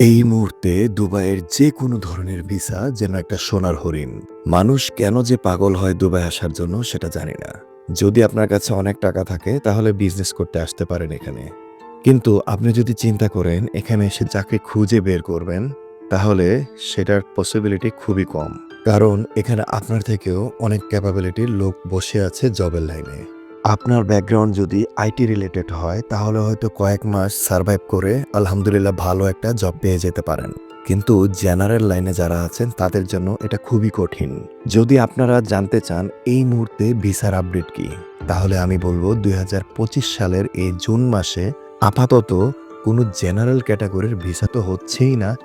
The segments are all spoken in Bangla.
এই মুহূর্তে দুবাইয়ের যে কোনো ধরনের ভিসা যেন একটা সোনার হরিণ। মানুষ কেন যে পাগল হয় দুবাই আসার জন্য সেটা জানি না। যদি আপনার কাছে অনেক টাকা থাকে তাহলে বিজনেস করতে আসতে পারেন এখানে। কিন্তু আপনি যদি চিন্তা করেন এখানে এসে চাকরি খুঁজে বের করবেন, তাহলে সেটার পসিবিলিটি খুবই কম। কারণ এখানে আপনার থেকেও অনেক ক্যাপাবিলিটির লোক বসে আছে জবের লাইনে। আপনার ব্যাকগ্রাউন্ড যদি আইটি রিলেটেড হয় তাহলে হয়তো কয়েক মাস সার্ভাইভ করে আলহামদুলিল্লাহ ভালো একটা জব পেয়ে যেতে পারেন। কিন্তু জেনারেল লাইনে যারা আছেন তাদের জন্য এটা খুবই কঠিন। যদি আপনারা জানতে চান এই মুহূর্তে ভিসার আপডেট কি, তাহলে আমি বলবো 2025 সালের এই জুন মাসে আপাতত কোনো জেনারেল ক্যাটাগরির ভিসা তো হচ্ছেই না,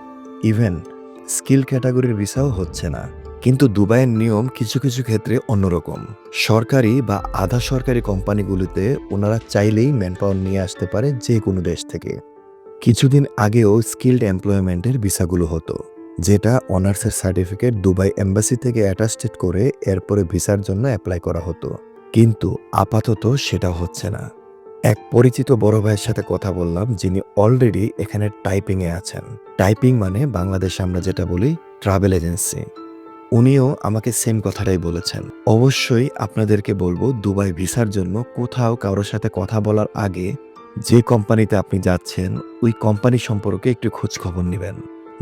ইভেন স্কিল ক্যাটাগরির ভিসাও হচ্ছে না। কিন্তু দুবাইয়ের নিয়ম কিছু কিছু ক্ষেত্রে অন্যরকম। সরকারি বা আধা সরকারি কোম্পানিগুলিতে ওনারা চাইলেই ম্যানপাওয়ার নিয়ে আসতে পারে যে কোনো দেশ থেকে। কিছুদিন আগেও স্কিল্ড এমপ্লয়মেন্টের ভিসাগুলো হতো, যেটা অনার্সের সার্টিফিকেট দুবাই এম্বাসি থেকে অ্যাটাস্টেড করে এরপরে ভিসার জন্য অ্যাপ্লাই করা হতো। কিন্তু আপাতত সেটা হচ্ছে না। এক পরিচিত বড় ভাইয়ের সাথে কথা বললাম, যিনি অলরেডি এখানে টাইপিংয়ে আছেন। টাইপিং মানে বাংলাদেশে আমরা যেটা বলি ট্রাভেল এজেন্সি। উনিও আমাকে সেম কথাটাই বলেছেন। অবশ্যই আপনাদেরকে বলবো দুবাই ভিসার জন্য কোথাও কারোর সাথে কথা বলার আগে যে কোম্পানিতে আপনি যাচ্ছেন ওই কোম্পানি সম্পর্কে একটু খোঁজ খবর নেবেন।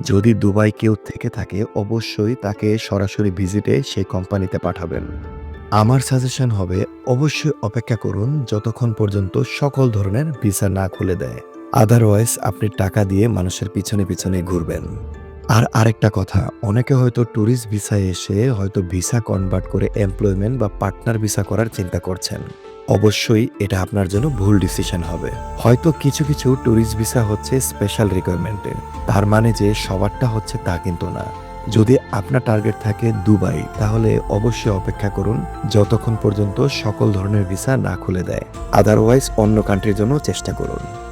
যদি দুবাই কেউ থেকে থাকে অবশ্যই তাকে সরাসরি ভিজিটে সেই কোম্পানিতে পাঠাবেন। আমার সাজেশন হবে অবশ্যই অপেক্ষা করুন যতক্ষণ পর্যন্ত সকল ধরনের ভিসা না খুলে দেয়। আদারওয়াইজ আপনি টাকা দিয়ে মানুষের পিছনে পিছনে ঘুরবেন। আর আরেকটা কথা, অনেকে হয়তো ট্যুরিস্ট ভিসায় এসে হয়তো ভিসা কনভার্ট করে এমপ্লয়মেন্ট বা পার্টনার ভিসা করার চিন্তা করছেন। অবশ্যই এটা আপনার জন্য ভুল ডিসিশন হবে। হয়তো কিছু কিছু ট্যুরিস্ট ভিসা হচ্ছে স্পেশাল রিকোয়ারমেন্টে, তার মানে যে সবারটা হচ্ছে তা কিন্তু না। যদি আপনার টার্গেট থাকে দুবাই, তাহলে অবশ্যই অপেক্ষা করুন যতক্ষণ পর্যন্ত সকল ধরনের ভিসা না খুলে দেয়। আদারওয়াইজ অন্য কান্ট্রির জন্য চেষ্টা করুন।